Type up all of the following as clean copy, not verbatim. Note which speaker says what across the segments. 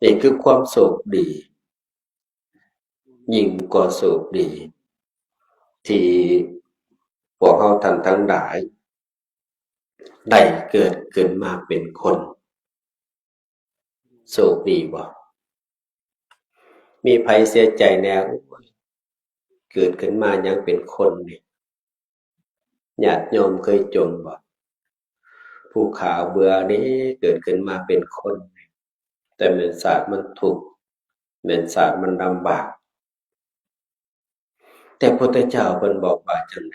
Speaker 1: นี่คือความโชคดียิ่งกว่าโชคดีที่พวกเราท่านทั้งหลายได้เกิดขึ้นมาเป็นคนโชคดีบ่มีไผเสียใจแน่เกิดขึ้นมายังเป็นคนนี่ญาติโยมเคยจมบ่ผู้ขาเบื่อนี้เกิดขึ้นมาเป็นคนแต่เหมือนศาสตร์มันทุกข์เหมือนศาสตร์มันลำบากแต่พระพุทธเจ้าเพิ่นบอกว่าจังได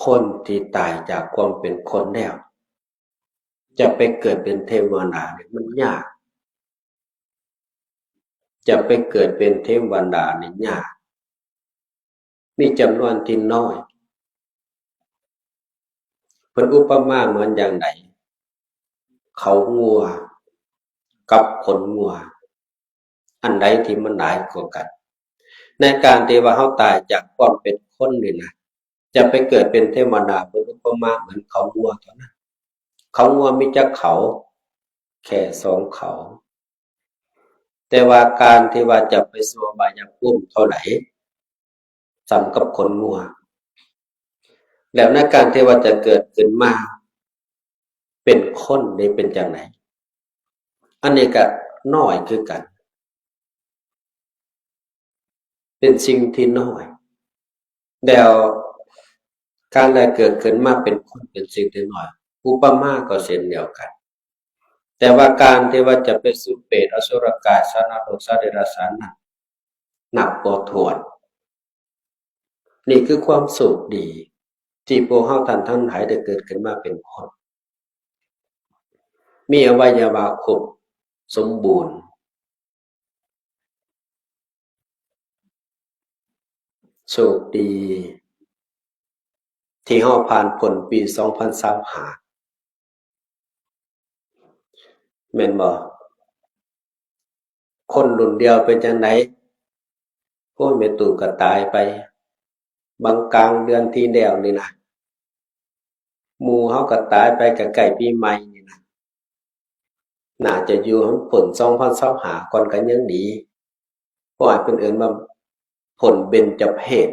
Speaker 1: คนที่ตายจากความเป็นคนแล้วจะไปเกิดเป็นเทวดาเนี่ยมันยากจะไปเกิดเป็นเทวดาเนี่ยยากมีจำนวนที่น้อยเพิ่นอุปมาเหมือนอย่างไดเขางัวกับขนงัวอันใดที่มันหลายกว่ากันในการที่ว่าเฮาตายจากความเป็นคนนี่นะจะไปเกิดเป็นเทวดาเพิ่นอุปมาเหมือนเขางัวเท่านั้นเขางัวมีจักเขาแค่2เขาแต่ว่าการที่ว่าจะไปสู่อบายภูมิเท่าไหร่ส่ำกับขนงัวแล้วในการที่ว่าจะเกิดขึ้นมาเป็นคนนี่เป็นจังไดอันนี้ก็น้อยคือกันเป็นสิ่งที่น้อยแล้วการได้เกิดขึ้นมาเป็นคนเป็นสิ่งที่น้อยอุปมาก็เช่นเดียวกันแต่ว่าการที่ว่าจะไปสู่เปรตอสุรกายสัตว์นรกสัตว์เดรัจฉานนั้นนับบ่ถ้วนนี่คือความโชคดีที่พวกเฮาท่านทั้งหลายได้เกิดขึ้นมาเป็นคนมีอวัยวะครบสมบูรณ์โชคดีที่เฮาผ่านพ้นปี2025แม่นบ่คนรุ่นเดียวเป็นจังไดโอ้ยแม่ตู่ก็ตายไปบางกลางเดือนที่แล้วนี่นะหมู่เฮาก็ตายไปก็ใกล้ปีใหม่นี่นะน่าจะอยู่ให้พ้น2025ก่อนก็ยังดีเพราะว่าเพิ่นเอิ้นว่าพ้นเบญจเพส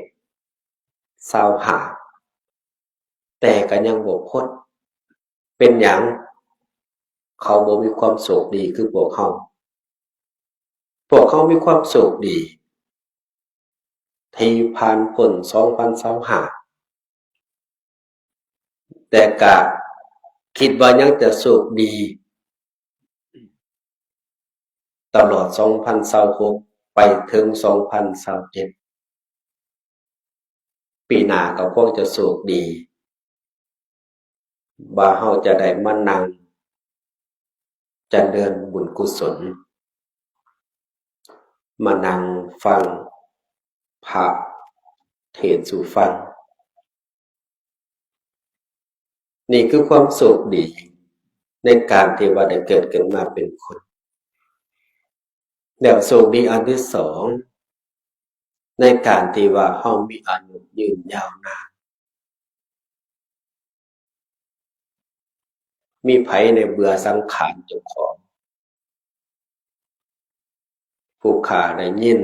Speaker 1: 25แต่ก็ยังบ่พ้นเป็นหยังเขาบ่มีความโชคดีคือพวกเฮามีความโชคดีที่ผ่านพ้น2025แต่ก็คิดว่ายังจะโชคดีตลอด2026ไปถึง2027ปีหน้าก็คงจะโชคดีว่าเฮาจะได้มานั่งเจริญบุญกุศลมานั่งฟังพระเทศน์สู่ฟังนี่คือความโชคดีในการที่ว่าได้เกิดขึ้นมาเป็นคนแล้วโชคดีอันที่สองในการที่ว่าเฮามีอายุยืนยาวนานมีไผในเบื่อสังขารเจ้าของผู้ข้าได้ยิน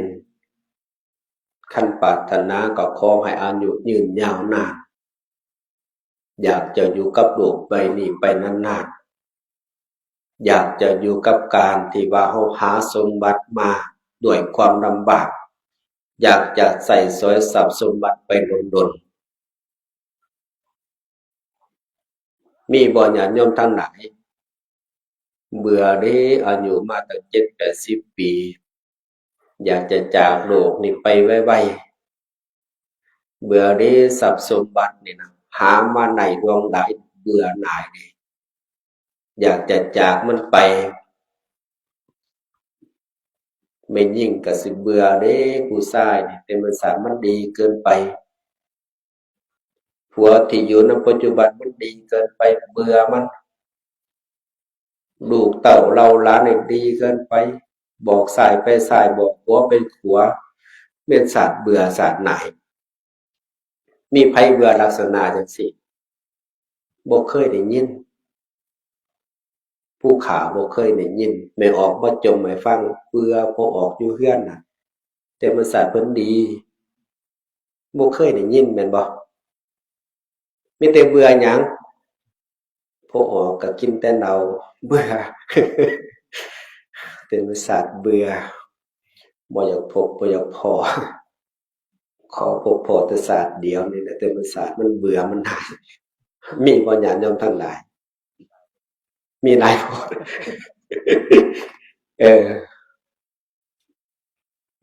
Speaker 1: คันปรารถนาก็ขอให้อายุยืนยาวนานอยากจะอยู่กับโลกใบนี้ไปนานๆอยากจะอยู่กับการที่ว่าเฮาหาสมบัติมาด้วยความลำบากอยากจะใส่สอยทรัพย์สมบัติไปดลๆมีบ่ญาติโยมทั้งหลายเบื่อเด้อายุมาตั้ง70-80ปีอยากจะจากโลกนี้ไปไวๆเบื่อเด้ทรัพย์สมบัตินี่นะหามาได้ดวงใดเบื่อหน่ายเด้อยากจะจากมันไปแม่นยิ่งก็สิเบื่อเด้ผู้ชายนี่แต่มันดีเกินไปผัวที่อยู่ณปัจจุบันมันดีเกินไปเบื่อมันลูกเต้าเราหลานนี่ดีเกินไปบอกซ้ายไปซ้ายบอกขวาไปขวาแม่นชาติเบื่อชาติหน่ายมีไผเบื่อลักษณะจังซี้บ่เคยได้ยิน ผู้ขาบ่เคยได้ยินแม่ออกมาจมให้ฟังเบื่อพอออกอยู่เฮือนน่ะแต่มันศาสตร์เพิ่นดีบ่เคยได้ยินแม่นบ่มีแต่เบื่อหยังพอออกก็กินแต่เหล้าเบื่อเป็นศาสตร์เบื่อบ่อยากพบบ่อยากพ้อขอพบพ้อแต่ศาสตร์เดียวนี่แหละแต่มันศาสตร์มันเบื่อมันหน่ายมีบ่ญาติโยมทั้งหลายมีหลายพอเออ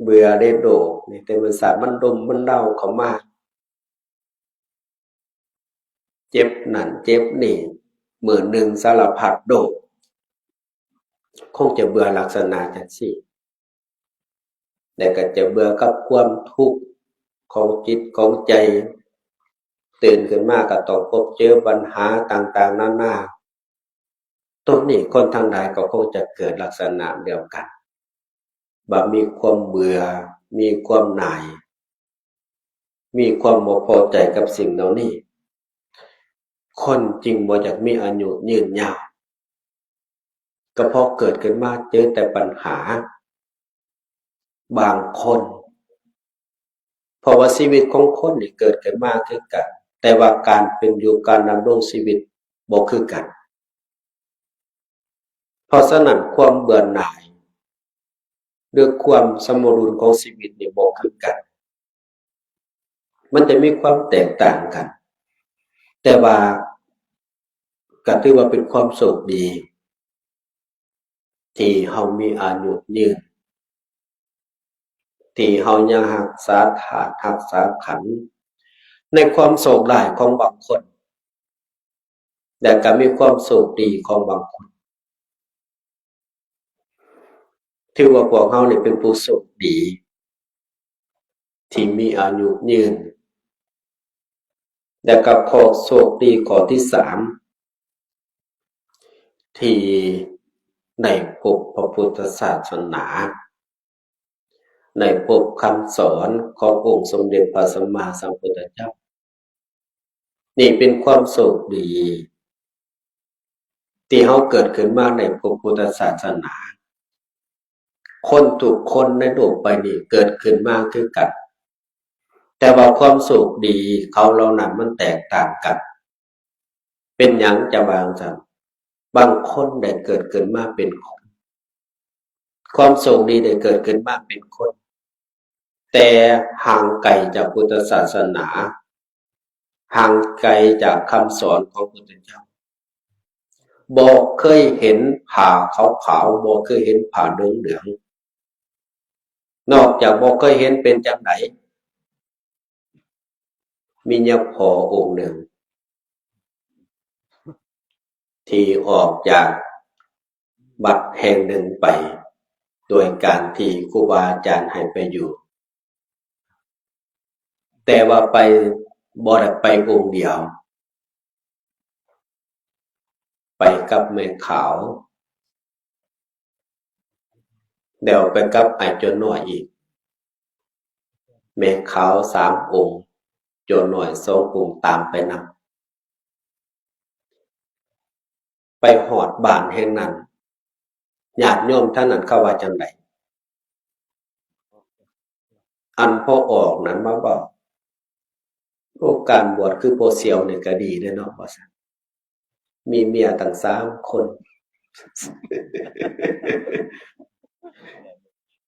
Speaker 1: เบื่อได้โดกนี่แต่มันศาสตร์มันดมมันเดาเข้ามาเจ็บนั่นเจ็บนี่มื้อหนึ่งสารพัดโดกคงจะเบื่อลักษณะจังซี่แต่ก็จะเบื่อกับความทุกข์ของจิตของใจตื่นขึ้นมาก็ต้องพบเจอปัญหาต่างๆนานาตรงนี้คนทั้งหลายก็คงจะเกิดลักษณะเดียวกันบ่มีความเบื่อมีความหน่ายมีความบ่พอใจกับสิ่งเหล่านี้คนจริงบ่อยากมีอายุยืนยาวก็เพราะเกิดขึ้นมาเจอแต่ปัญหาบางคนเพราะว่าชีวิตของคนนี่เกิดขึ้นมาคือกันแต่ว่าการเป็นอยู่การดำรงชีวิตบ่คือกันเพราะฉะนั้นความเบื่อหน่ายหรือความสมดุลของชีวิตนี่บ่คือกันมันจะมีความแตกต่างกันแต่ว่าก็ถือว่าเป็นความโชคดีที่เฮามีอายุยืนที่เฮายังรักษาธาตุรักษาขันธ์ในความโศกร้ายของบางคนแต่ก็มีความโชคดีของบางคนถือว่าพวกเฮานี่เป็นผู้โชคดีที่มีอายุยืนและก็ข้อโชคดีข้อที่3ที่ได้พบพระพุทธศาสนาได้พบคำสอนขององค์สมเด็จพระสัมมาสัมพุทธเจ้านี่เป็นความโชคดีที่เฮาเกิดขึ้นมาในพระพุทธศาสนาคนทุกคนในโลกใบนี้เกิดขึ้นมาคือกันแต่ว่าความโชคดีเขาเหล่านั้นมันแตกต่างกันเป็นหยังจะบางจังบางคนได้เกิดขึ้นมาเป็นคนความโชคดีได้เกิดขึ้นมาเป็นคนแต่ห่างไกลจากพุทธศาสนาห่างไกลจากคำสอนของพระพุทธเจ้าบ่เคยเห็นผ้าขาวๆบ่เคยเห็นผ้าเหลืองๆนอกจากบ่เคยเห็นเป็นจังไดมียะพอองค์หนึ่งที่ออกจากวัดแห่งหนึ่งไปโดยการที่ครูบาอาจารย์ให้ไปอยู่แต่ว่าไปบ่ได้ไปองค์เดียวไปกับแม่ขาวแล้วไปกับไอ้โจน้อยอีกแม่ขาว3องค์โจน้อย2องค์ตามไปนำไปฮอดบ้านแห่งนั้นญาติโยมท่านนั้นเขาว่าจังไดอันพอออกนั้นมาบอกโอ้การบวชคือโพเสียวนี่ก็ดีเด้อเนาะว่าซั่นมีเมียตั้ง3คน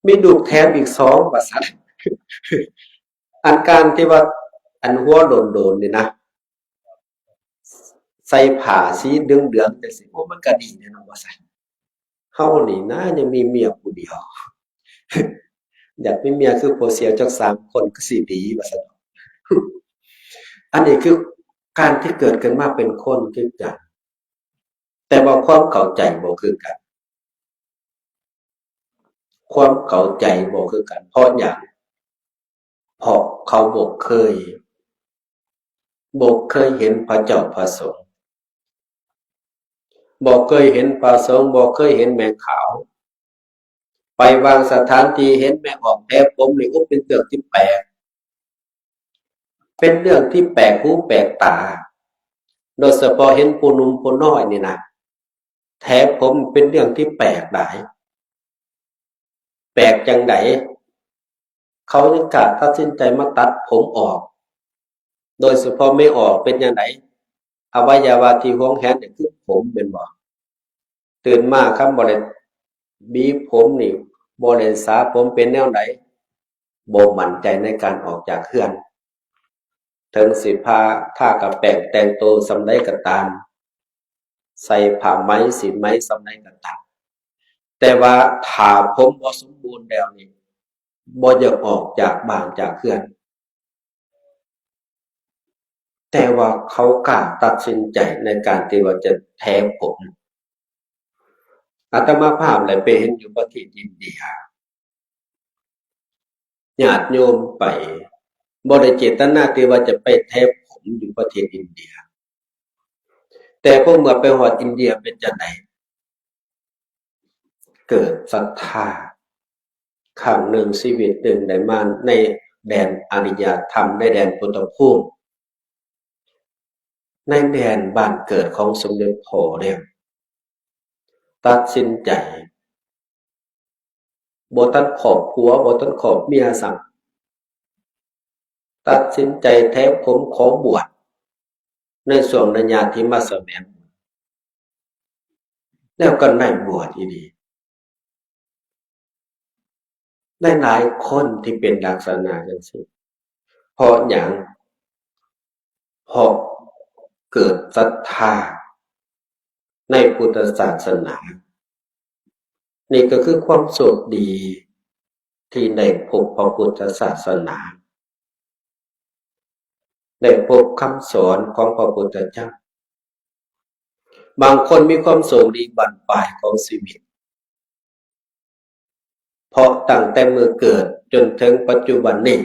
Speaker 1: มีลูกแถมอีก2ว่าซั่นอันการที่ว่าอันหัวโดนๆนี่นะใส่ผ้าสีเหลืองๆจังซี่โอ้มันก็ดีเด้อเนาะว่าซั่นเฮานี่นะยังมีเมียผู้เดียวอยากมีเมียคือโพเสียวจัก3คนก็สิดีว่าซั่นอันนี้คือการที่เกิดขึ้นมาเป็นคนคือกันแต่ว่าความเข้าใจบ่คือกันความเข้าใจบ่คือกันเพราะหยังเพราะเขาบ่เคยเห็นพระเจ้าพระสงฆ์บ่เคยเห็นพระสงฆ์บ่เคยเห็นแม่ขาวไปบางสถานที่เห็นแม่ออกแต่ผมนี่โอ้เป็นเรื่องที่แปลกเป็นเรื่องที่แปลกหูแปลกตาโดยเฉพาะเห็นผู้หนุ่มผู้น้อยนี่นะ แท้ผมเป็นเรื่องที่แปลกหลายแปลกจังไดเขายังกล้าตัดสินใจมาตัดผมออกโดยเฉพาะไม่ออกเป็นจังไดอวัยวะที่หวงแหนนี่คือผมเป็นบ่ตื่นมาครับบ่ได้บีบผมนี่บ่ได้สระผมเป็นแนวใดบ่มั่นใจในการออกจากเรือนถึงสิพาท่ากับแป้งแต่งตัวส่ำใดก็ตามใส่ผ้าไหมสีไหมส่ำใดก็ตามแต่ว่าถ้าผมบ่สมบูรณ์แล้วนี่บ่อยากออกจากบ้านจากเรือนแต่ว่าเขากล้าตัดสินใจในการที่ว่าจะแท้ผมอาตมาภาพได้ไปเห็นอยู่ประเทศอินเดียญาติโยมไปบ่ได้เจตนาที่ว่าจะไปแท้ผมอยู่ประเทศอินเดียแต่พอเมื่อไปฮอดอินเดียเป็นจังไดเกิดศรัทธาครั้งหนึ่งชีวิตหนึ่งได้มาในแดนอารยธรรมในแดนพุทธภูมิในแดนบ้านเกิดของสมเด็จพ่อเนี่ยตัดสินใจบ่ทันครอบครัวบ่ทันครอบเมียซ้ำตัดสินใจแท้ผมขอบวชในช่วงระยะที่มาแสวงแล้วก็ได้บวชอีหลีได้หลายคนที่เป็นลักษณะจังซี่เพราะหยังเพราะเกิดศรัทธาในพุทธศาสนานี่ก็คือความโชคดีที่ได้พบพระพุทธศาสนาได้พบคำสอนของพระพุทธเจ้าบางคนมีความโชคดีบั้นปลายของชีวิตเพราะตั้งแต่เมื่อเกิดจนถึงปัจจุบันนี้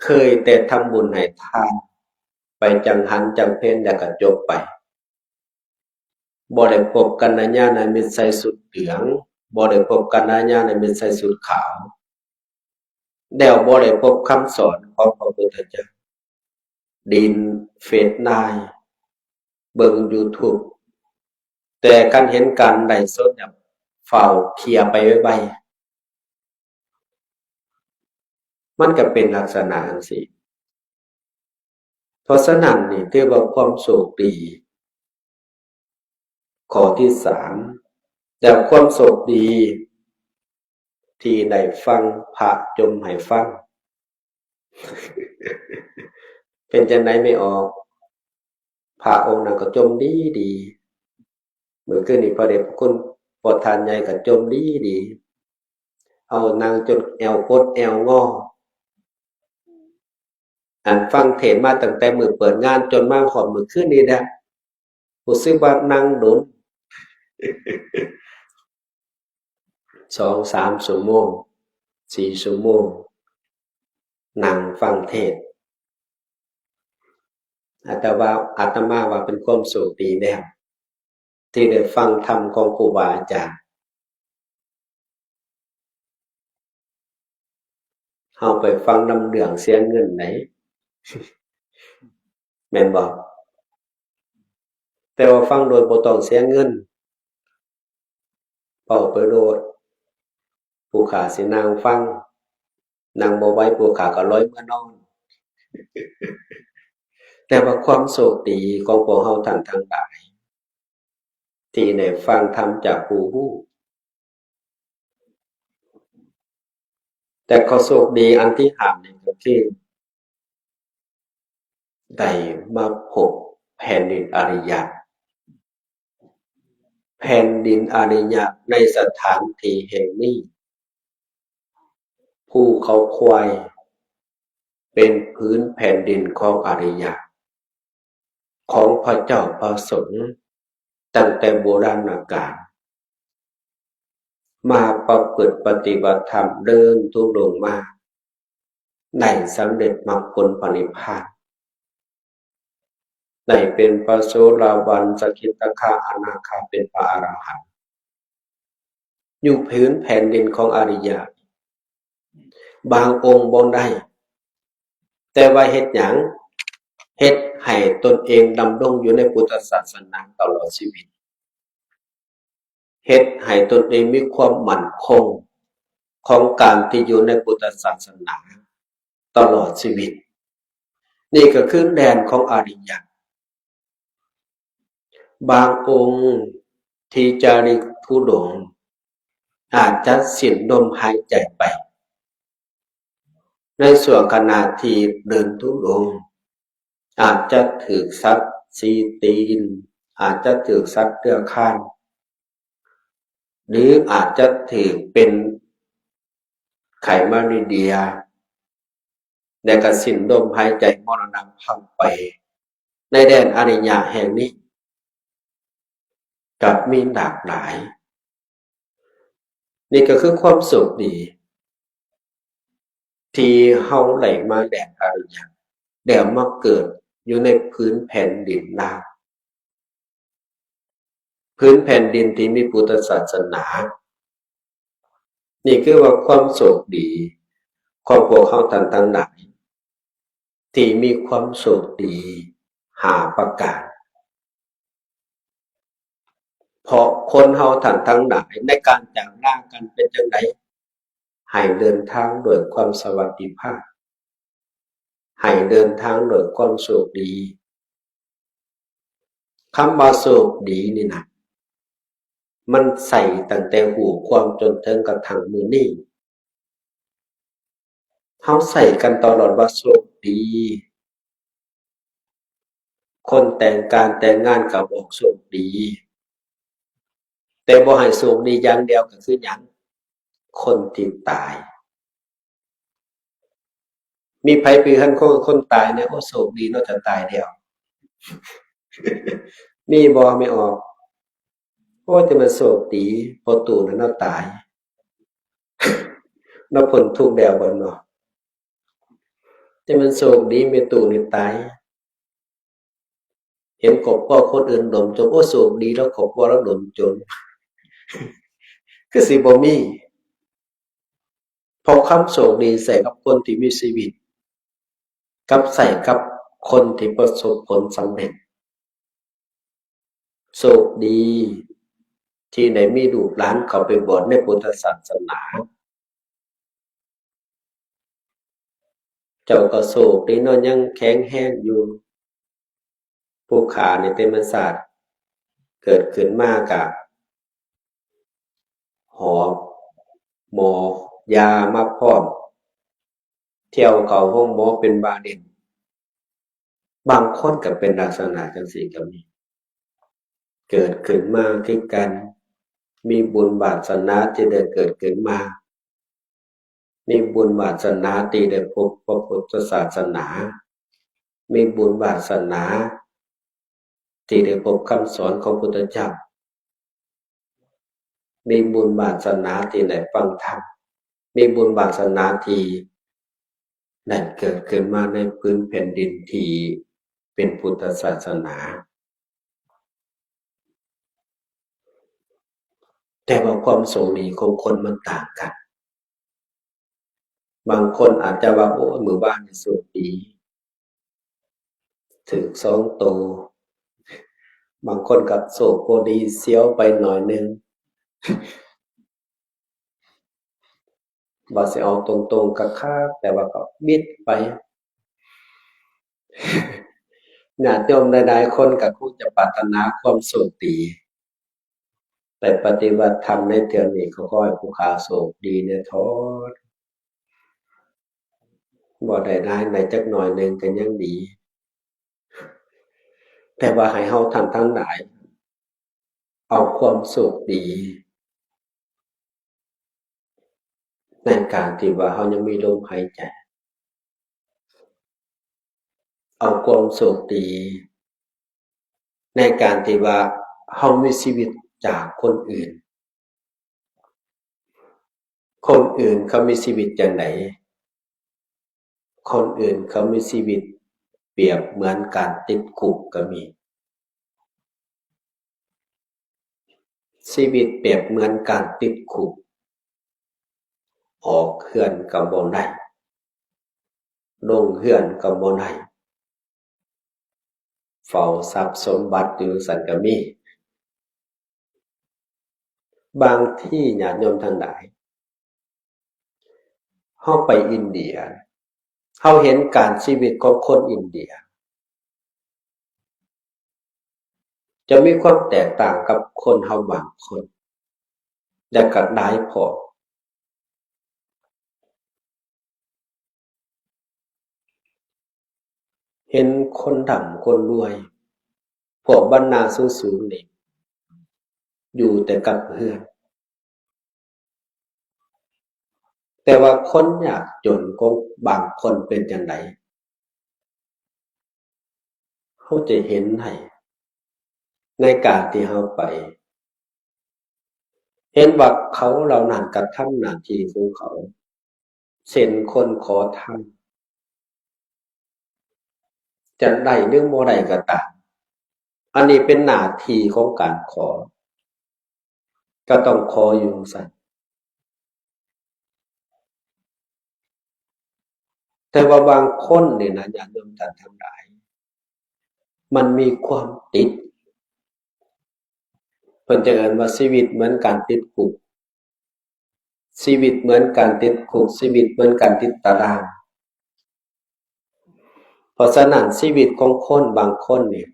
Speaker 1: เคยแต่ทำบุญให้ทานไปจังหันจังเพ็ญแล้วก็จบไปบ่ได้พบกัลยาณมิตรใส่สุดเหลืองบ่ได้พบกัลยาณมิตรใส่สุดขาวแล้วบ่ได้พบคำสอนของพระพุทธเจ้าดินเฟซไลน์เบิ่ง YouTube แต่คันเห็นการไลฟ์สดเนี่ยฝ้าวเคลียร์ไปไวๆมันก็เป็นลักษณะจั่งซี้เพราะฉะนั้นนี่ถือว่าความโชคดีข้อที่3แต่ความโชคดีที่ได้ฟังพระจมให้ฟังเป็นจังได๋ไม่ออกพระองค์นั้นก็จมดีๆมื้อคืนนี้พระเดชพระคุณปทานใหญ่ก็จมดีๆเอานั่งจนแอวคดแอวงออันฟังเทศน์มาตั้งแต่มื้อเปิดงานจนมาฮอดมื้อคืนนี้แหละรู้สึกว่านั่งโดน2-3 ชั่วโมง4 ชั่วโมงนั่งฟังเทศน์อาตมาว่าเป็นความโชคดีแล้วที่ได้ฟังธรรมของครูบาอาจารย์เฮาไปฟังนำเรื่องเสียเงินไหนแม่นบ่แต่ว่าฟังโดยบ่ต้องเสียเงินเว้าไปโลดผู้ขาสินั่งฟังนั่งบ่ไหวผู้ขาก็ลอยเมื่อนอนแต่ว่าความโชคดีของพวกเราท่านทั้งหลายที่ได้ฟังธรรมจากผู้รู้แต่ข้อโชคดีอันที่5นี่ก็คือได้มาพบแผ่นดินอริยะแผ่นดินอริยะในสถานที่แห่งนี้ภูเขาควายเป็นพื้นแผ่นดินของอริยะของพระเจ้าประสงค์ตั้งแต่โบราณกาลมาประพฤติปฏิบัติธรรมเดินทุดงค์มาได้สำเร็จมรรคผลนิพพานได้เป็นพระโสดาบันสกิทาคาอนาคาเป็นพระอรหันต์อยู่พื้นแผ่นดินของอริยะบางองค์บ่ได้แต่ว่าเฮ็ดหยังเฮ็ด ให้ตนเองดำรงอยู่ในพุทธศาสนาตลอดชีวิตเฮ็ดให้ตนเองมีความมั่นคงของการที่อยู่ในพุทธศาสนาตลอดชีวิตนี่ก็คือแดนของอริยะบางองค์ที่จาริกธุดงค์อาจจะสิ้นลมหายใจไปในส่วนขณะที่เดินธุดงค์อาจจะถูกสัตว์สีตีนอาจจะถูกสัตว์เลื้อยคลานหรืออาจจะถูกเป็นไขมาริเดียและก็สิ้นลมหายใจมรณภาพไปในแดนอริยะแห่งนี้กับมีหลากหลายนี่ก็คือความสุขดีที่เฮาไหลมาแดนอริยะแล้วมาเกิดอยู่ในพื้นแผ่นดินลาวพื้นแผ่นดินที่มีพุทธศาสนานี่คือว่าความสุขดีของพวกเฮาท่านทั้งหลายที่มีความสุขดีหาประการเพราะคนเฮาท่านทั้งหลายในการจากลากันเป็นจังไดให้เดินทางด้วยความสวัสดิภาพให้เดินทางด้วยความสุขดีคำว่าสุขดีนี่นะมันใส่ตั้งแต่หูความจนถึงกระทั่งมื้อนี้เฮาใส่กันตลอดว่าสุขดีคนแต่งการแต่งงานก็บอกสุขดีแต่บ่ให้สุขดีอย่างเดียวก็คือหยังคนที่ตายมีไผไปเห็นคนตายเนี่ยโอ้สุขดีเนาะจะตายแล้วมีบ่ไม่ออกโอ้แต่มันโชคดีพอตู่นั้นเราตายเราพ้นทุกข์แล้วบ่เนาะแต่มันโชคดีแม่ตู่นี่ตายเห็นกบพ่อคนอื่นดมจนโอ้โชคดีแล้วกบพ่อเราดมจนคือสิบ่มีเพราะคำโชคดีใส่กับคนที่มีชีวิตกับใส่กับคนที่ประสบผลสำเร็จโชคดีที่ได้มีลูกหลานเข้าไปบวชในพุทธศาสนาเจ้าก็โชคดีเนาะยังแข็งแรงอยู่ผู้ขานี่เป็นศาสตร์เกิดขึ้นมาก็หอบหมอยามาพร้อมเที่ยวเข้าห้องหมอเป็นบาเด็นบางคนก็เป็นลักษณะจังซี่ก็มีเกิดขึ้นมาคือกันมีบุญวาสนาที่ได้เกิดขึ้นมามีบุญวาสนาที่ได้พบพระพุทธศาสนามีบุญวาสนาที่ได้พบคำสอนของพุทธเจ้ามีบุญวาสนาที่ได้ฟังธรรมมีบุญวาสนาที่ได้เกิดขึ้นมาในพื้นแผ่นดินที่เป็นพุทธศาสนาแต่ว่าความโชคดีของคนมันต่างกันบางคนอาจจะว่าโอ้มื้อวานนี่โชคดีถูก2โตบางคนก็โชคบ่ดีเสียวไปหน่อยหนึ่งว่าสิเอาตรงๆคักๆแต่ว่าก็บิดไปญาติโยมหลายๆคนก็คงจะปรารถนาความโชคดีไปปฏิบัติธรรมในเทื่อนี้ก็ขอให้ผู้ขาโชคดีแน่เถิดบ่ได้หลายได้จักหน่อยหนึ่งก็ยังดีแต่ว่าให้เฮาท่านทั้งหลายเอาความโชคดีในการที่ว่าเฮายังมีลมหายใจเอาความโชคดีในการที่ว่าเฮามีชีวิตจากคนอื่นคนอื่นเขามีชีวิตจังไดคนอื่นเขามีชีวิตเปรียบเหมือนการติดคุกก็มีชีวิตเปรียบเหมือนการติดคุกออกเรือนก็บ่ได้ลงเรือนก็บ่ได้ เฝ้าทรัพย์สมบัติอยู่สันก็มีบางที่ญาติโยมทั้งหลายเฮาไปอินเดียเฮาเห็นการชีวิตของคนอินเดียจะมีความแตกต่างกับคนเฮาบางคนและก็หลายพอเห็นคนร่ำคนรวยพวกบรรณาสูงๆนี่อยู่แต่กับเพื่อนแต่ว่าคนยากจนของบางคนเป็นจังไดเฮาจะเห็นให้ในการที่เฮาไปเห็นว่าเขาเหล่านั้นกระทำหน้าที่ของเขาเช่นคนขอทานจะได้หรือบ่ได้ก็ตามอันนี้เป็นหน้าที่ของการขอก็ต้องขออยู่ซั่นแต่ว่าบางคนนี่นะญาติโยมท่านทั้งหลายมันมีความติดเพิ่นจะเอิ้นว่าชีวิตเหมือนการติดคุกชีวิตเหมือนการติดคุกชีวิตเหมือนการติดตารางเพราะฉะนั้นชีวิตของคนบางคนเนี่ย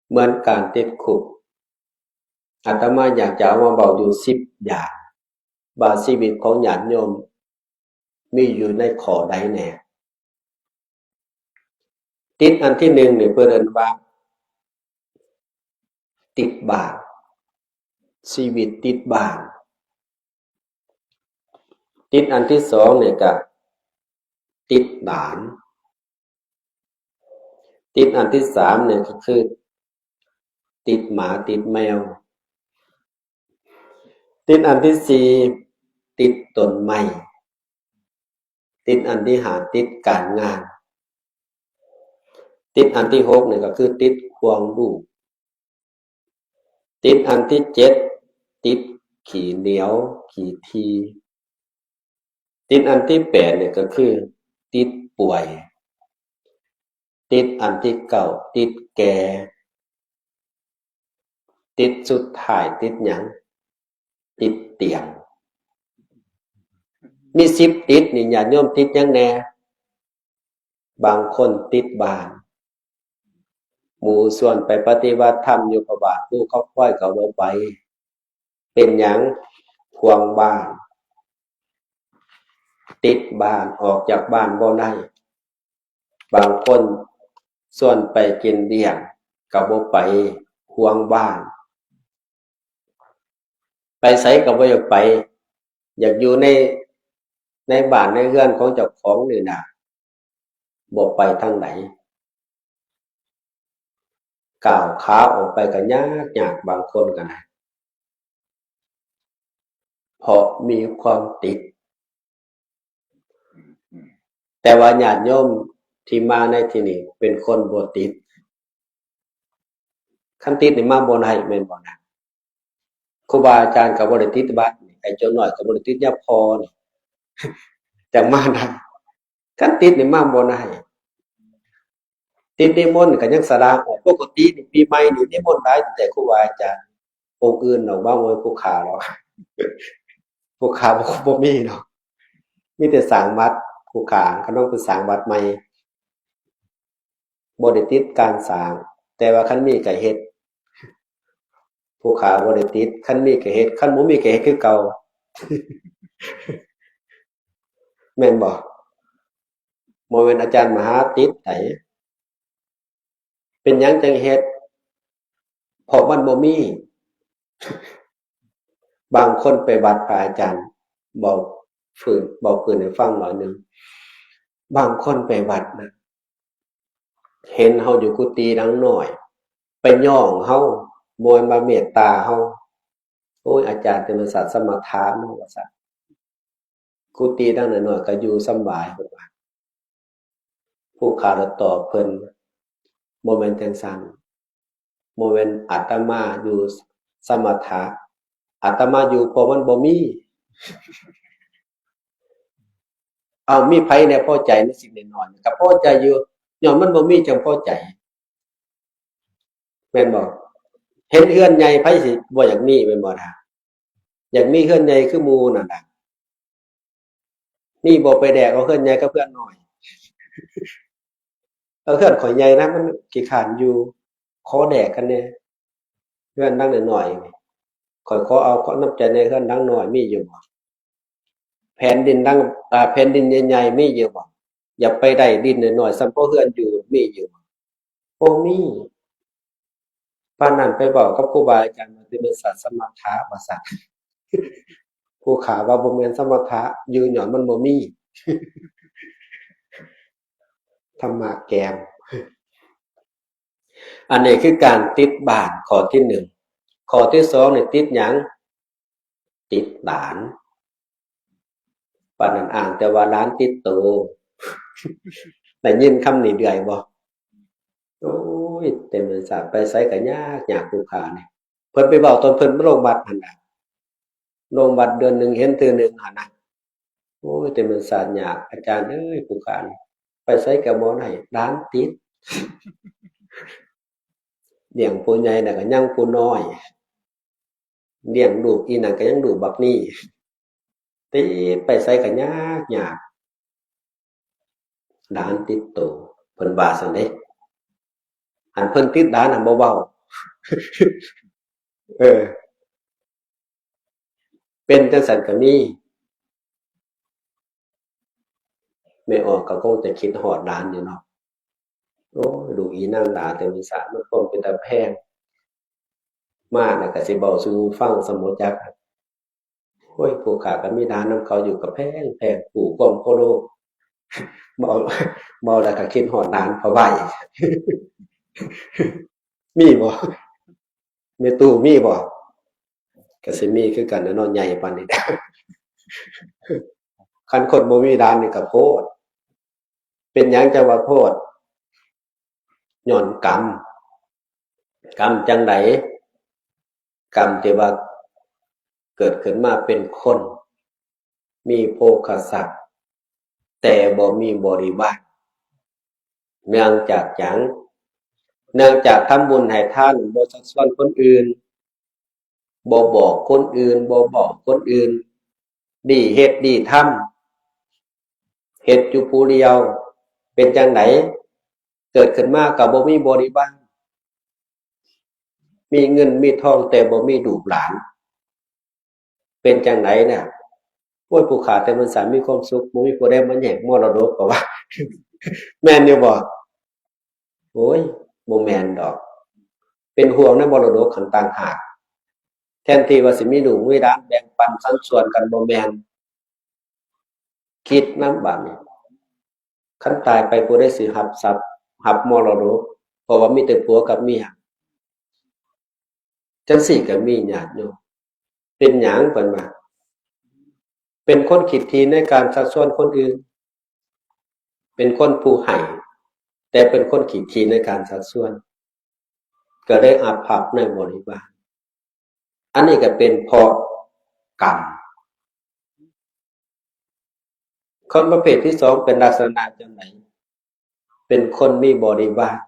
Speaker 1: เหมือนการติดคุกอาตมาอยากจะเอามาบอกอยู่10อย่างว่าชีวิตของญาติโยมมีอยู่ในข้อใดแหน่ติดอันที่1นี่เพิ่นเอิ้นว่าติดบ้านชีวิตติดบ้านติดอันที่2เนี่ยก็ติดหลานติดอันที่3เนี่ยก็คือติดหมาติดแมวติดอันที่4ติดต้นไม้ติดอันที่5ติดการงานติดอันที่6เนี่ยก็คือติดความรู้ติดอันที่7ติดขี้เหนียวขี้ทีติดอันที่8เนี่ยก็คือติดป่วยติดอันที่9ติดแก่ติดสุดท้ายติดหยังติดเตียงมี10ติดนี่ญาติโยมติดหยังแหน่บางคนติดบ้านหมู่ส่วนไปปฏิบัติธรรมอยู่กับบ้านผู้เขาค่อยก็บ่ไปเป็นหยังห่วงบ้านติดบ้านออกจากบ้านบ่ได้บางคนส่วนไปกินเลี้ยงก็บ่ไปห่วงบ้านไปไสก็บ่อยากไปอยากอยู่ในบ้านในเรือนของเจ้าของนี่น่ะบ่ไปทางไหนก้าวขาออกไปก็ยากบางคนก็ได้เพราะมีความติดแต่ว่าญาติโยมที่มาในที่นี้เป็นคนบ่ติดคันติดนี่มาบ่ได้แม่นบ่นะครูบาอาจารย์ก็บ่ได้ติดบัดนี่ไอ้เจ้าน้อยก็บ่ได้ติดยาพอนี่จังมาได้คันติดนี่มาบ่ได้ติดนิมนต์ก็ยังสละออกปกตินี่ปีใหม่นี่นิมนต์หลายแต่ครูบาอาจารย์องค์อื่นดอกว่าโอ้ยผู้ขาหรอกผู้ขาบ่มีดอกมีแต่สร้างวัดผู้ขาก็ต้องไปสร้างวัดใหม่บ่ได้ติดการสร้างแต่ว่าคันมีก็เฮ็ดผู้ขาบ่ได้ติดคันมีก็เฮ็ดคันบ่มีก็เฮ็ดคือเก่าแม่นบ่บ่แม่นอาจารย์มหาติดไผเป็นหยังจังเฮ็ดเพราะมันบ่มีบางคนไปวัดพระอาจารย์บอกบอกเพิ่นให้ฟังหน่อยหนึ่งบางคนไปวัดนะเห็นเฮาอยู่กุฏิหลังน้อยไปย่องเฮาบ่มาเมตตาเฮาโอ้ยอาจารย์เป็นสัตว์สมถะเนาะว่าซั่นกุฏิหลังน้อยๆก็อยู่สำบายเพิ่นว่าผู้ข้าก็ตอบเพิ่นบ่แม่นจังซั้นบ่แม่นอาตมาอยู่สมถะอาตมาอยู่เพราะมันบ่มีอ้าวมีไผแหน่พอใจในสิ่งน้อยๆก็พอใจอยู่ย้อนมันบ่มีจังพอใจ แม่นบ่เห็นเฮือนใหญ่ไผสิบ่อยากมีแม่นบ่ล่ะอยากมีเฮือนใหญ่คือหมู่นั่นน่ะมีบ่ไปแดกเอาเฮือนใหญ่กับเฮือนน้อยเอาเฮือนข้อยใหญ่นะมันขี้คร้านอยู่ขอแดกกันแหน่เฮือนหลังน้อยๆนี่ข้อยขอเอาขอน้ำใจในเฮือนหลังน้อยมีอยู่บ่แผ่นดินหลังแผ่นดินใหญ่ๆมีอยู่บ่อย่าไปได้ดินน้อยๆส่ำพอเฮือนอยู่มีอยู่บ่มีปานนั้นไปเว้ากับครูบาอาจารย์ว่าสิเป็นศาสตร์สมถะว่าซั่นผู้ขาว่าบ่แม่นสมถะอยู่ญ้อนมันบ่มีธรรมะแกมอันนี้คือการติดบ้านข้อที่1ข้อที่2นี่ติดหยังติดหลานปานนั้นอ่านแต่ว่าหลานติดโตได้ยินคำนี้เรื่อยบ่โอ้ยเต็มเลยสาไปไสก็ยากผู้ขานี่เพิ่นไปเว้าตอนเพิ่นมาลงวัดหั่นน่ะลงวัดเดือนหนึ่งเห็นเทื่อหนึ่งหั่นน่ะโอ้ยเต็มเป็นสาดยากอาจารย์เอ้ยผู้ขานี่ไปไสก็บ่ได้หลานติดเลี้ยงผู้ใหญ่น่ะก็ยังผู้น้อยเลี้ยงลูกอีนั่นก็ยังลูกบักนี้ติดไปไสก็ยากหลานติดโตเพิ่นว่าซั่นเด้อันเพิ่นติดหลานน่ะบ่เว้าเออเป็นจังซั่นก็มีแม่ออกก็คงจะคิดฮอดหลานอยู่เนาะโอ้ยลูกอีนางหลาแต่มีสามันคงเป็นตาแพงมาน่ะก็สิเว้าสู่ฟังซั้นบ่จักโอ้ยผู้ข้าก็มีหลานนำเขาอยู่ก็แพงกู้กองโพโลเว้าเว้าแล้วก็คิดฮอดหลานเขาว่าอีกมีบ่แม่ตู้มีบ่ก็สิมีคือกันน่ะเนาะใหญ่ปานนี้คันคนบ่มีหลานนี่ก็โพดเป็นหยังจังว่าโพดญ้อนกรรมจังไดกรรมที่ว่าเกิดขึ้นมาเป็นคนมีโภคทรัพย์แต่บ่มีบริวารเนื่องจากหยังเนื่องจากทำบุญให้ทานบ่ชักชวนคนอื่นบ่บอกคนอื่นบ่บอกคนอื่นดีเฮ็ดดีทำเฮ็ดอยู่ผู้เดียวเป็นจังไดเกิดขึ้นมาก็บ่มีบริวารมีเงินมีทองแต่บ่มีลูกหลานเป็นจังไดน่ะโอ้ยผู้ขาแต่มันสามีความสุขบ่มีผู้ใดมาแย่งมรดกก็ว่าแม่นอยู่บ่โอ้ยบ่แม่นดอกเป็นห่วงในมรดกคันต่างหากแทนที่ว่าสิมีลูกมีหลานแบ่งปันสัดส่วนกันบ่แม่นคิดนำบัดนี้คันตายไปผู้ใดสิรับทรัพย์รับมรดกเพราะว่ามีแต่ผัวกับเมียจังซี้ก็มีญาติโยมเป็นหยังเพิ่นว่าเป็นคนขี้ถี่ในการชักชวนคนอื่นเป็นคนผู้ให้แต่เป็นคนขี้ถี่ในการชักชวนก็ได้อาภัพในบริวารอันนี้ก็เป็นเพราะกรรมคนประเภทที่2เป็นลักษณะจังไดเป็นคนมีบริวาร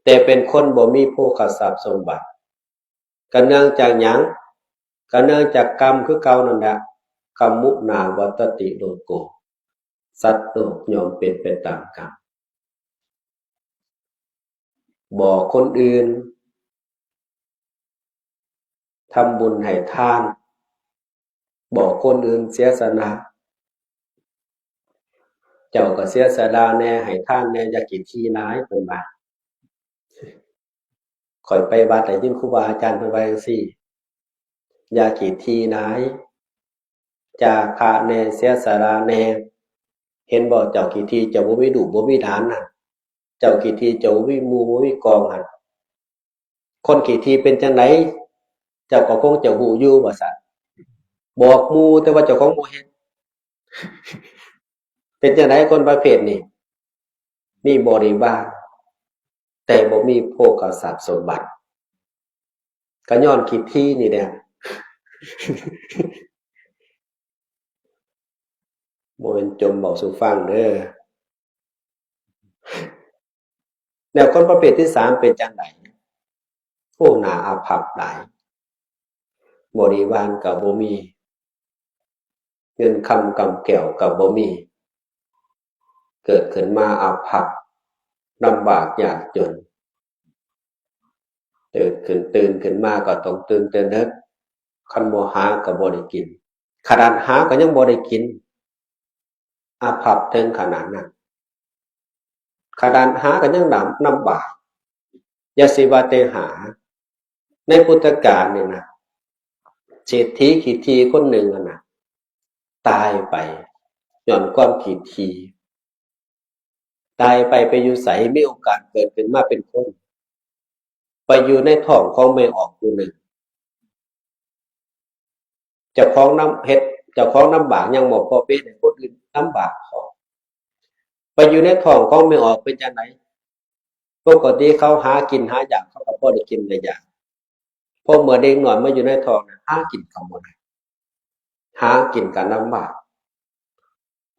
Speaker 1: แต่เป็นคนบ่มีโภคทรัพย์สมบัติก็เนื่องจากหยังก็เนื่องจากกรรมคือเก่านั่นแหละกรรมุนาวัตติโลโกสัตว์โลกย่อมเป็นไปตามกรรมบอกคนอื่นทำบุญให้ทานบอกคนอื่นเสียสละเจ้าก็เสียสละแหน่ให้ทานแหน่อย่าขี้ถี่หลายเพิ่นว่าข้อยไปวัดได้ยินครูบาอาจารย์เพิ่นว่าจั่งซี้อย่าขี้ถี่หลายจาคะแหน่เสียสละแหน่เห็นบ่เจ้าขี้ถี่เจ้าบ่มีลูกบ่มีหลานน่ะเจ้าขี้ถี่เจ้าบ่มีหมู่บ่มีกองหั่นคนขี้ถี่เป็นจังไดเจ้าก็คงจะรู้อยู่ว่าซั่นบอกหมู่แต่ว่าเจ้าของบ่เฮ็ดเป็นจังไดคนประเภทนี้มีบริวารแต่บ่มีโภคทรัพย์สมบัติก็ย้อนขี้ถี่นี่แหละบ่แม่นจมเว้าสู่ฟังเด้อ แล้วคนประเภทที่สามเป็นจังไดผู้หนาอาภัพหลายบริวารกับบ่มีเงินคำกำแก้วกับบ่มีเกิดขึ้นมาอาภัพลำบากยากจนตื่นขึ้นมาก็ต้องตื่นแต่เด็กคันบ่หาก็บ่ได้กินขนาดหาก็ยังบ่ได้กินอาภัพถึงขนาดนั้นขนาดหาก็ยังลำบากอย่าสิว่าแต่หาในพุทธกาลนี่นะเศรษฐีขี้ทีคนหนึ่งนะตายไปย้อนความขี้ทีตายไปอยู่ไสมีโอกาสเกิดขึ้นมาเป็นคนไปอยู่ในท้องของแม่ออกผู้หนึ่งเจ้าของน้ำเฮ็ดเจ้าของน้ำบากยังบ่พอเป็นให้คนอื่นน้ำบากพอไปอยู่ในท้องของแม่ออกเป็นจังไดปกติเขาหากินหาอยากเขาก็บ่ได้กินได้อยากพอเมื่อเด็กน้อยมาอยู่ในท้องหากินก็บ่ได้หากินก็ลำบาก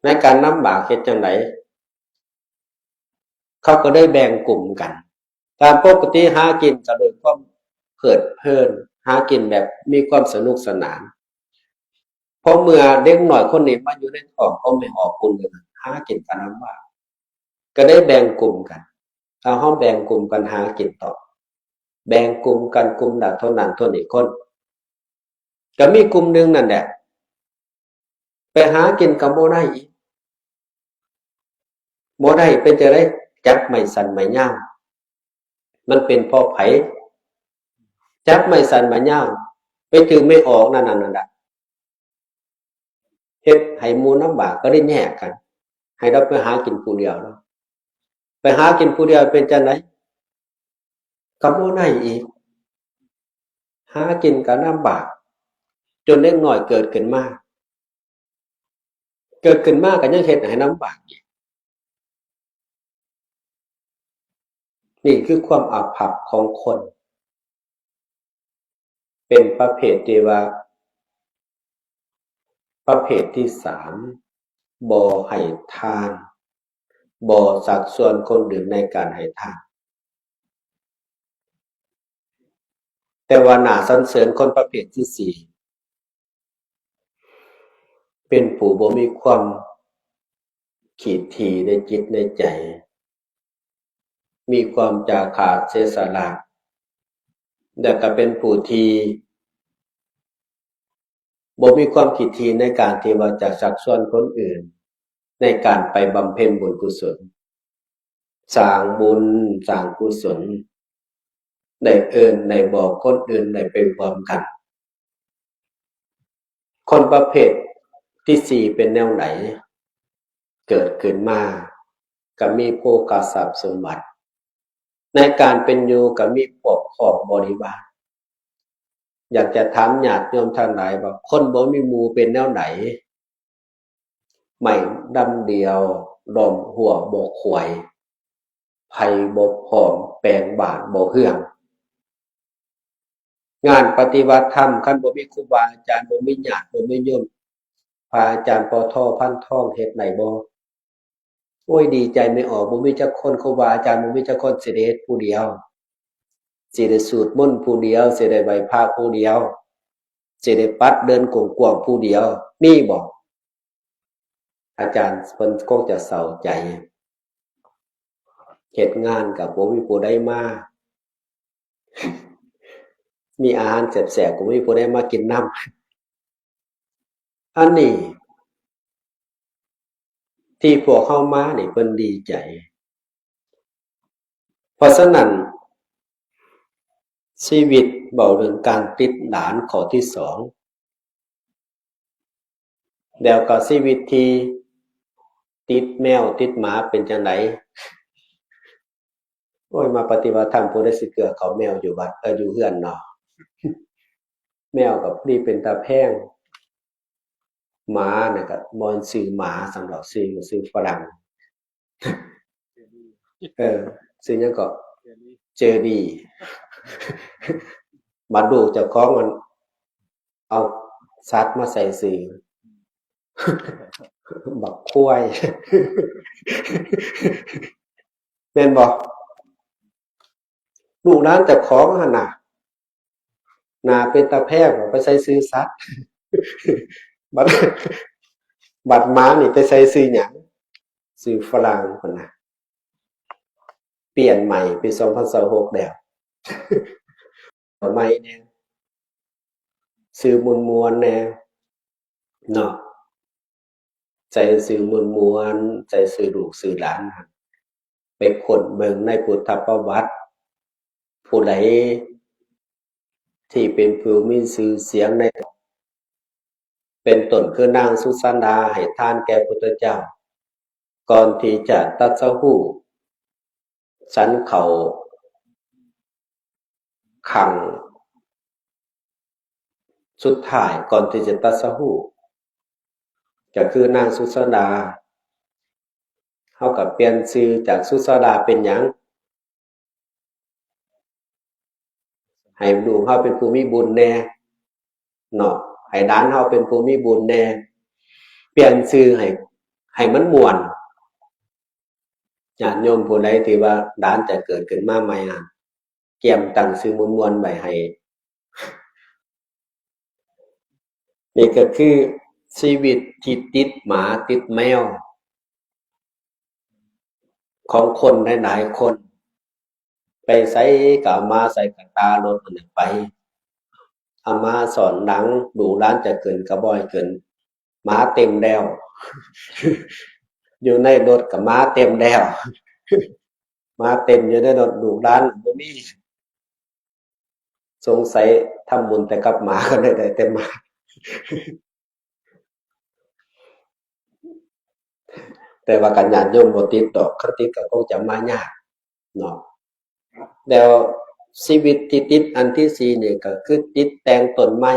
Speaker 1: ในการลำบากเฮ็ดจังไดเขาก็ได้แบ่งกลุ่มกันตามปกติหากินก็โดยความเพลิดเพลินหากินแบบมีความสนุกสนานพอเมื่อเด็กน้อยคนนี้มาอยู่ในท้องก็ไม่ออกคนหนึ่งหากินกันลำบากก็ได้แบ่งกลุ่มกันเอาห้องแบ่งกลุ่มกันหากินต่อแบ่งกลุ่มกันกลุ่มละเท่านั้นเท่านี้คนก็มีกลุ่มหนึ่งนั่นแหละไปหากินกับบ่ได้อีกบ่ได้เป็นจะได้จับไม้สั่นไม้ย่างมันเป็นเพราะไผจับไม้สั่นไม้ย่างไปถือไม่ออกนั่นน่ะเฮ็ดให้หมู่ลำบากก็ได้แยกกันให้เราไปหากินผู้เดียวเนาะไปหากินผู้เดียวเป็นจังได๋ก็บ่ได้อีกหากินก็ลำบากจนเด็กน้อยเกิดขึ้นมาก็ยังเฮ็ดให้ลำบากอีกนี่คือความอาภัพของคนเป็นประเภทที่ว่าประเภทที่สามบ่ให้ทานบ่สักส่วนคนอื่นในการให้ทานแต่ว่าน่าสรรเสริญคนประเภทที่สี่เป็นผู้บ่มีความขี้ถี่ในจิตในใจมีความจาคะเสียสละและก็เป็นผู้ที่บ่มีความขี้ถี่ในการที่ว่าจะชักชวนคนอื่นในการไปบำเพ็ญบุญกุศลสร้างบุญสร้างกุศลได้เอิ้นได้บอกคนอื่นได้ไปพร้อมกันคนประเภทที่สี่เป็นแนวไหนเกิดขึ้นมาก็มีโภคทรัพย์สมบัติในการเป็นอยู่ก็มีพวกของบริวารอยากจะถามญาติโยมท่านหลายว่าคนบ่มีหมู่เป็นแนวไหนไม่ดำเดียวดอมหัวบ่ขวยไผบ่พร้อมแปลงบาทบ่เฮืองงานปฏิบัติธรรมคันบ่มีครูบาอาจารย์บ่มีญาติบ่มีโยมพระอาจารย์ปอทอพันทองเฮ็ดได้บ่โอ้ยดีใจไม่ออกบ่มีจักคนครูบาอาจารย์บ่มีจักคนสิได้เฮ็ดผู้เดียวสิได้สวดมนต์ผู้เดียวสิได้ไหว้พระผู้เดียวสิได้ปัดเดินกว้างๆผู้เดียวมีบ่อาจารย์เพิ่นคงจะเศร้าใจเฮ็ดงานก็บ่มีผู้ใดมามีอาหารแซ่บๆก็บ่มีผู้ใดมากินนำอันนี้ที่พวกเฮามานี่เพิ่นดีใจเพราะฉะนั้นชีวิตเว้าถึงการติดหลานข้อที่สองแล้วก็ชีวิตที่ติดแมวติดหมาเป็นจังไดโอ้ยมาปฏิบัติธรรมผู้ใดสิเกือเขาแมวอยู่วัดอยู่เฮือนเนาะแมวก็พอดีเป็นตาแพงหมาน่ะก็บ่แม่นชื่อหมาสำหรับชื่อฝรั่งชื่อหยังก็เจอดีบัดลูกเจ้าของมันเอาสัตว์มาใส่ชื่อบักควายแม่นบ่ ลูกหลานเจ้าของหั่นน่ะหน้าเป็นตาแพรกไปใส่ชื่อสัตว์บัดหมานี่ไปใส่ชื่อหยังชื่อฝรั่งพุ่นน่ะเปลี่ยนใหม่ปี2026แล้วสมัยแน่ชื่อม่วนๆแน่เนาะใส่ชื่อม่วนๆใส่ชื่อลูกชื่อหลานหั่นไปค้นเบิ่งในพุทธประวัติผู้ใดที่เป็นผู้มีชื่อเสียงในเป็นต้นคือนางสุสานดาให้ทานแก่พุทธเจ้าก่อนที่จะตรัสรู้ฉันเขาขังสุดท้ายก่อนที่จะตรัสรู้ก็คือนางสุสานดาเฮาก็เปลี่ยนชื่อจากสุสานดาเป็นหยังให้ลูกเฮาเป็นผู้มีบุญแน่เนาะให้หลานเฮาเป็นผู้มีบุญแน่เปลี่ยนชื่อให้มันม่วนญาติโยมผู้ใดที่ว่าหลานจะเกิดขึ้นมาใหม่น่ะเตรียมตั้งชื่อม่วนๆไว้ให้นี่ก็คือชีวิตที่ติดหมาติดแมวของคนหลายๆคนไปไสก็เอามาใส่กะตารถอันนั้นไปเอามาสอนหนังดูหลานจะเกินก็บ่ให้เกินหมาเต็มแล้วอยู่ในรถก็หมาเต็มแล้วหมาเต็มอยู่ในรถลูกหลานบ่มีสงสัยทำบุญแต่กับหมาก็เลยได้แต่หมาแต่ว่ากันญาติโยมบ่ติดดอกคันติดก็คงจะมายากเนาะแล้วชีวิตที่ติดอันที่สี่นี่ก็คือติดแต่งต้นไม้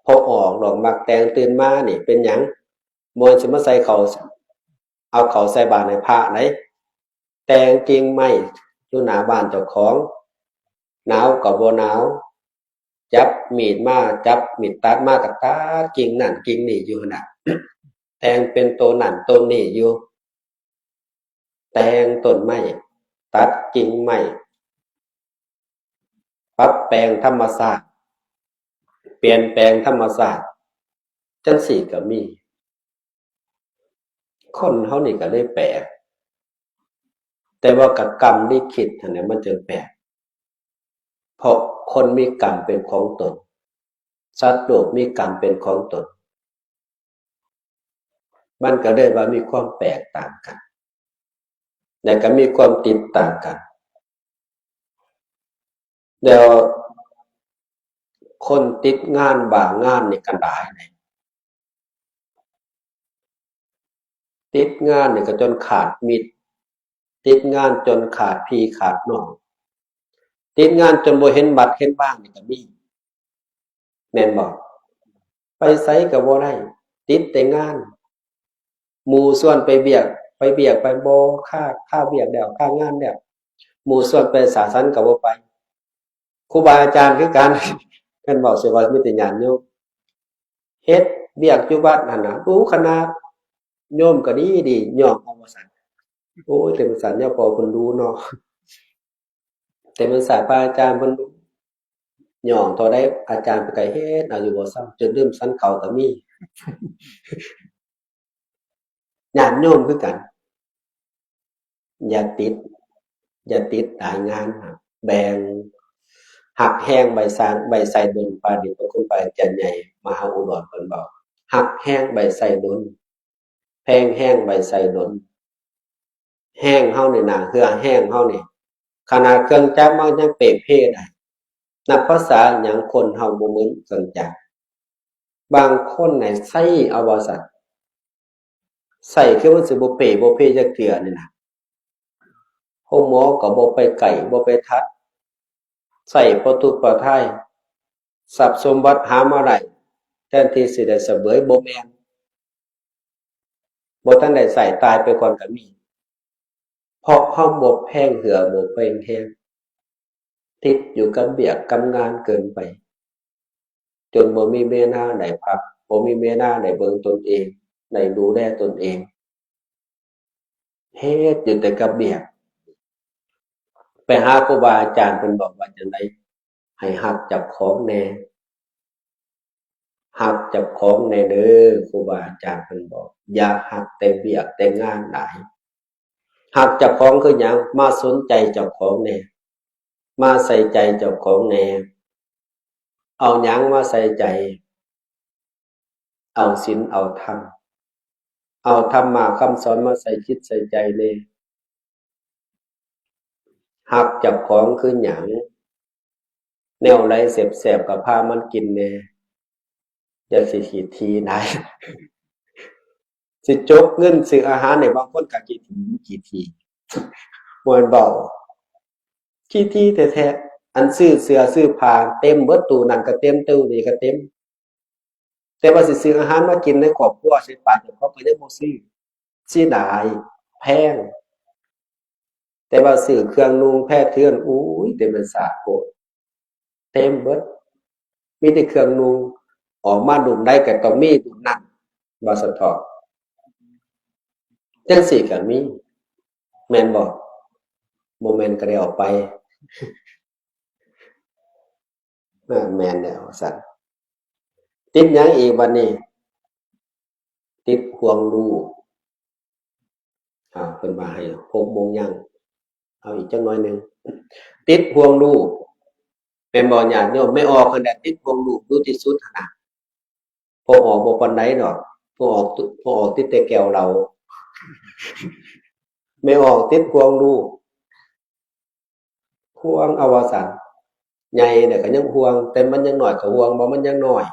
Speaker 1: พอออกดอกมักแต่งตื่นมานี่เป็นหยังบ่สิมาใส่เข้าเอาเข้าใส่บาตรให้พระไหนแต่งกิ่งไม้อยู่หน้าบ้านเจ้าของหนาวก็บ่หนาวจับมีดมาจับมีดตัดมาก็ตัดกิ่งนั่นกิ่งนี่อยู่หั่นน่ะแต่งเป็นต้นนั่นต้นนี่อยู่แต่งต้นไม้ตัดกิ่งไม้ปรับแปลงธรรมชาติเปลี่ยนแปลงธรรมชาติจังซี้ก็มีคนเฮานี่ก็เลยแปลกแต่ว่ากับกรรมลิขิตอันนี้มันจึงแปลกเพราะคนมีกรรมเป็นของตนสัตว์โลกมีกรรมเป็นของตนมันก็เลยว่ามีความแตกต่างกันและก็มีความติดต่างกันแล้วคนติดงานบางงานนี่ก็หลายเลยติดงานนี่ก็จนขาดมิตรติดงานจนขาดพี่ขาดน้องติดงานจนบ่เห็นบัดเห็นบ้างนี่ก็มีแม่นบ่ไปไสก็บ่ได้ติดแต่งานหมู่ส่วนไปเวียกไปบ่ค่าเวียกแล้วค่างานแล้วหมู่ส่วนไปสาสันก็บ่ไปครูบาอาจารย์คือกันเพิ่นเว้าสิว่ามีแต่ญาติโยมเฮ็ดเวียกอยู่วัดนั่นน่ะรู้ขนาดโยมก็ดีย่อมเอาว่าซั่นโอ้ยแต่มันสันเนี่ยพอเพิ่นรู้เนาะแต่มันสายพระอาจารย์เพิ่นย่อมเท่าใดอาจารย์เพิ่นก็เฮ็ดเอาอยู่บ่เซาจนลืมสันเขาก็มีญาติโยมคือกันอย่าติดหลายงานครับแบ่งหักแห้งใบซางใบไทรดลปาดิพระคุณปาอาจารย์ใหญ่มหาอุดรเพิ่นบอกหักแห้งใบไทรดลแพงแห้งใบไทรดลแห้งเฮานี่น่ะเหือแห้งเฮานี่ขนาดเครื่องจักรมันยังเปะเพได้นับภาษาหยังคนเฮาบ่เหมือนเครื่องจักรบางคนน่ะใช้เอาว่าซั่นใช้คือมันสิบ่เป๊ะบ่เพจักเทื่อนี่น่ะห้องหมอก็บ่ไปไกลบ่ไปทัดใช้บ่ทุกข์บ่ทายทรัพย์สมบัติหามาได้แทนที่สิได้เสวยบ่แม่นบ่ทันได้ใช้ตายไปก่อนก็มีเพราะเฮาบ่แพงเหือบ่แพงแฮงติดอยู่กับเวียกกับงานเกินไปจนบ่มีเวลาได้พักบ่มีเวลาได้เบิ่งตนเองได้ดูแลตนเองเฮ็ดอยู่แต่กับเวียก ไปหาครูบาอาจารย์เพิ่นบอกว่าจังได๋ให้ฮักจับของแน่ฮักจับของแน่เด้อครูบาอาจารย์เพิ่นบอกอย่าฮักแต่เวียกแต่งานหลายฮักเจ้าของคือหยังมาสนใจเจ้าของแน่มาใส่ใจเจ้าของแน่เอาหยังมาใส่ใจเอาศีลเอาธรรมเอาธรรมะคำสอนมาใส่จิตใส่ใจแน่ฮักเจ้าของคือหยังแนวไรแซ่บๆก็พามันกินแน่อย่าสิขี้ทีนายสิจกเงินซื้ออาหารให้บางคนก็ขี้ทีบ่แม่นเว้าขี้ทีแท้ๆอันซื้อเสื้อซื้อผ้าเต็มเบิดตู้นั้นก็เต็มตู้นี้ก็เต็มแต่ว่าสิซื้ออาหารมากินในครอบครัวใส่ปากเจ้าของก็ยังบ่ซื้อเสียดายแพงแต่ว่าซื้อเครื่องนุ่งแพร่เทือนอุ๊ยแต่มันสาโพดเต็มเบิดมีแต่เครื่องนุ่งออกมาดุมใดก็ต้องมีดุมนั้นว่าซั่นเถาะจังซี้ก็มีแม่นบ่บ่แม่นก็ได้เอาไปแม่นแล้วว่าซั่นติดหยังอีกบัดนี้ติดห่วงลูกเพิ่นว่าให้6โมงยังเอาอีกจักหน่อยหนึ่งติดห่วงลูกเป็นบ่ญาติโยมไม่ออกกันแหละติดห่วงลูกดูที่สุดหั่นน่ะพอออกบ่ปานใดดอกพอออกติดแต่แก้วเราไม่ออกติดห่วงลูกห่วงเอาว่าซั่นใหญ่เนี่ยก็ยังห่วงแต่มันยังน้อยก็ห่วงบ่มันยังน้อย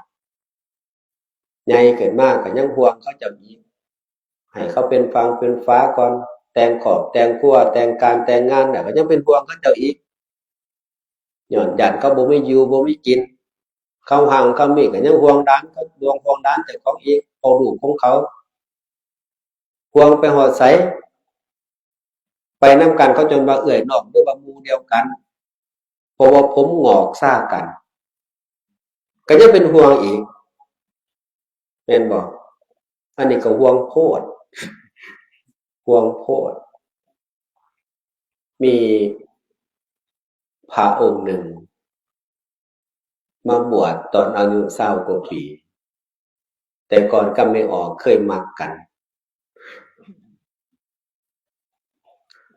Speaker 1: ใหญ่ขึ้นมาก็ยังห่วงเขาเจ้าอีกให้เขาเป็นฟังเป็นฟ้าก่อนแต่งขอบแต่งครัวแต่งการแต่งงานน่ะก็ยังเป็นห่วงเขาเจ้าอีกย้อนญาติเขาบ่มีอยู่บ่มีกินเขาห่างเขามีก็ยังห่วงด้านเขาห่วงด้านเจ้าของอีกเอาลูกของเขาห่วงไปฮอดไสไปนำกันเขาจนว่าเอื้อยน้องหรือว่าหมู่เดียวกันเพราะว่าผมงอกซ่ากันก็ยังเป็นห่วงอีกแม่นบ่อันนี้ก็ห่วงโพดห่วงโพดมีพระองค์หนึ่งมาบวชตอนอายุ20กว่าปีแต่ก่อนก็ไม่ออกเคยมักกัน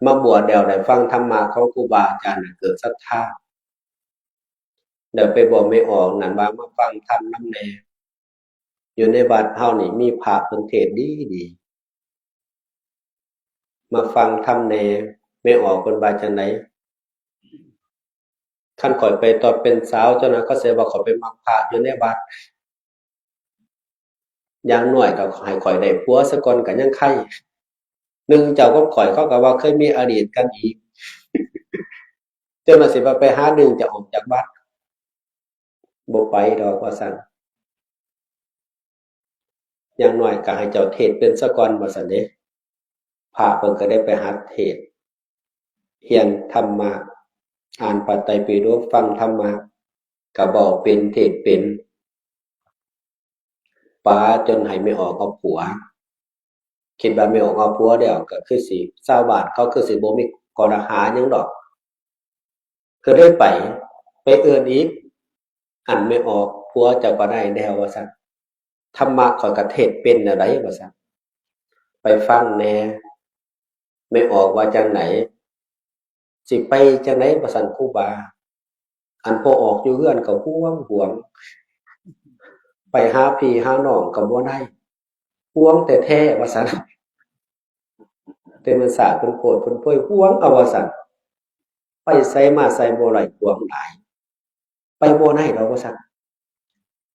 Speaker 1: มาบวชแล้วได้ฟังธรรมะของครูบาอาจารย์เกิดศรัทธาเดี๋ยวไปบอกไม่ออกนั่นว่ามาฟังธรรมนำแน่อยู่ในวัดเฮานี่มีพระเพิ่นเทศน์ดีๆมาฟังธรรมแน่ไม่ออกเพิ่นว่าจังได๋คันข้อยไปตอนเป็นสาวเจ้านั้นเขาสิว่าข้อยไปมักพระอยู่ในวัดอย่างน้อยก็ให้ข้อยได้ผัวซะก่อนก็ยังไคหนึ่งเจ้ากับข้อยเขาก็ว่าเคยมีอดีตกันอีกเจ้าน่ะสิว่าไปหาดึงเจ้าออกจากวัดบ่ไปดอกว่าซั่นอย่างน้อยก็ให้เจ้าเทศน์เป็นซะก่อนว่าซั่นเด้พระเพิ่นก็ได้ไปหัดเทศน์เรียนธรรมะอ่านพระไตรปิฎกฟังธรรมะก็เว้าเป็นเทศน์เป็นป๋าจนให้ไม่ออกเอาผัวคิดว่าไม่ออกเอาผัวแล้วก็คือสิชาวบ้านเขาคือสิบ่มีคอรหาหยังดอกก็เลยไปเอิ้นอีกอันไม่ออกผัวเจ้าก็ได้แล้วว่าซั่นธรรมะข้อยก็เทศน์เป็นแนวใดว่าซั่นไปฟังแหน่ไม่ออกว่าจังไหนสิไปจังได๋ว่าซั่นครูบาอันพอออกอยู่เรือนก็ห่วงไปหาพี่หาน้องก็บ่ได้ห่วงแท้ๆว่าซั่นแต่มันสาเพิ่นโพดเพิ่นเปรยห่วงเอาว่าซั่นไปไสมาไสบ่ได้ห่วงหลายไปบ่ได้ดอกว่าซั่น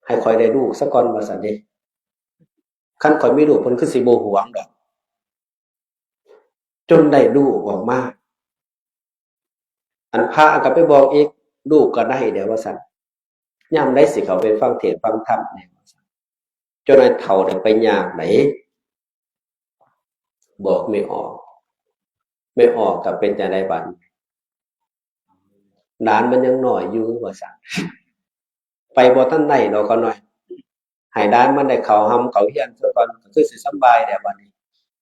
Speaker 1: ให้ข้อยได้ลูกซะก่อนว่าซั่นเด้คันข้อยมีลูกเพิ่นคือสิบ่ห่วงดอกจนได้ลูกออกมาอันพระก็ไปบอกอีกลูกก็ได้แล้วว่าซั่นยามใดสิเข้าไปฟังเทศน์ฟังธรรมแหน่ว่าซั่นจนไอ้เฒ่าได้ไปยากไหนบอกไม่ออกก็เป็นจังได๋บัดหลานมันยังน้อยอยู่ว่าซั่นไปบ่ทันได้ดอกก็น้อยให้หลานมันได้เข้าร่ำเข้าเรียนซะก่อนก็คือสิสำบายแล้วบัดนี้